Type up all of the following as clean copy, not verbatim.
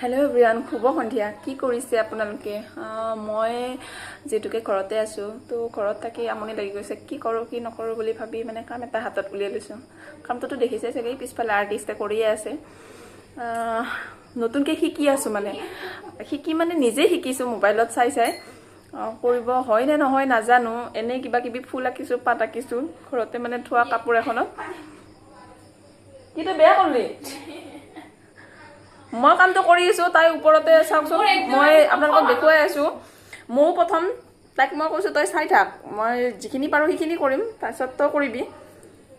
Hello' everyone, শুভ সন্ধিয়া। কি কৰিছে আপোনালোকে? মই যিহেতুকে ঘৰতে আছোঁ, তো ঘৰত থাকি আমনি লাগি গৈছে। কি কৰোঁ কি নকৰোঁ বুলি ভাবি মানে কাম এটা হাতত উলিয়াই লৈছোঁ। কামটোতো দেখিছে চাগে, পিছফালে আৰ্টিষ্টে কৰিয়ে আছে। নতুনকৈ শিকি আছোঁ, মানে নিজে শিকিছোঁ মোবাইলত চাই কৰিব হয় নে নহয় নাজানো। এনেই কিবা কিবি ফুল আঁকিছোঁ, পাত আঁকিছোঁ ঘৰতে, মানে থোৱা কাপোৰ এখনত। কিন্তু বেয়া কৰিলি, মই কামটো কৰি আছোঁ, তাই ওপৰতে চাওকচোন। মই আপোনালোকক দেখুৱাই আছোঁ। ময়ো প্ৰথম তাইক মই কৈছোঁ, তই চাই থাক, মই যিখিনি পাৰোঁ সেইখিনি কৰিম, তাৰপিছত তই কৰিবি।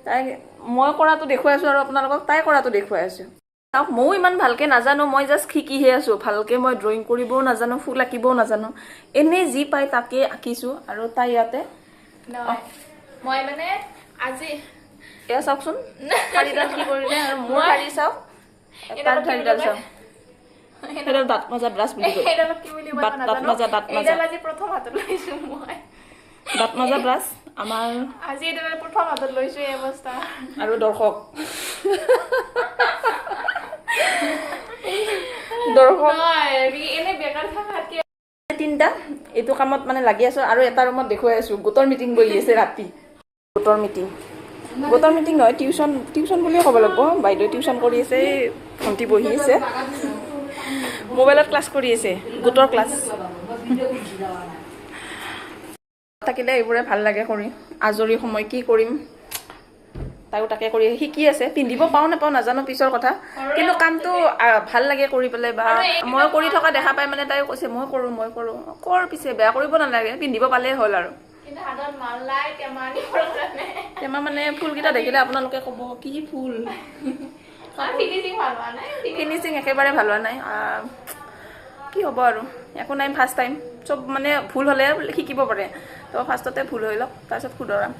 তাই মই কৰাটো দেখুৱাই আছোঁ আৰু আপোনালোকক তাই কৰাটো দেখুৱাই আছোঁ। চাওক, ময়ো ইমান ভালকৈ নাজানো, মই জাষ্ট শিকিহে আছোঁ। ভালকৈ মই ড্ৰয়িং কৰিবও নাজানো, ফুল আঁকিবও নাজানো। এনেই যি পাই তাকে আঁকিছোঁ। আৰু তাই ইয়াতে মই মানে আজি এয়া চাওকচোন, শাৰীডাল কি কৰিলে। আৰু মোৰ শাৰী চাওক, তাৰ শাৰীডাল চাওক। সেইডাল দাঁত মাজা ব্ৰাছ বুলি কয়। দাঁত মাজা প্ৰথম হাতত লৈছো মই। দাঁত মাজা ব্ৰাছ আমাৰ আজি এইডাল প্ৰথম হাতত লৈছো। এই অৱস্থা আৰু দৰ্শক এনে বেকাৰ থাকাতকে তিনিটা এইটো কামত মানে লাগি আছোঁ। আৰু এটা ৰুমত দেখুৱাই আছোঁ, গোটৰ মিটিং বহি আছে ৰাতি। গোটৰ মিটিং নহয়, টিউশ্যন বুলিয়ে ক'ব লাগিব। বাইদেউ টিউশ্যন কৰি আছে, ভণ্টি বহি আছে, মোবাইলত ক্লাছ কৰি আছে, গোটৰ ক্লাছ। থাকিলে এইবোৰে ভাল লাগে কৰি। আজৰি সময় কি কৰিম, তাইও তাকে কৰি শিকি আছে। পিন্ধিব পাওঁ নাপাওঁ নাজানো, পিছৰ কথা। কিন্তু কামটো ভাল লাগে কৰি পেলাই, বা মই কৰি থকা দেখা পাই মানে তাইও কৈছে মই কৰোঁ। কৰ পিছে, বেয়া কৰিব নালাগে, পিন্ধিব পালেই হ'ল। আৰু টেমা মানে ফুলকেইটা দেখিলে আপোনালোকে ক'ব কি ফুল। ফিনিচিং একেবাৰে ভাল হোৱা নাই। কি হ'ব আৰু, একো নাই, ফাৰ্ষ্ট টাইম। চব মানে ভুল হ'লে শিকিব পাৰে। তো ফাৰ্ষ্টতে ভুল হৈ লওক, তাৰপিছত শুধৰাম।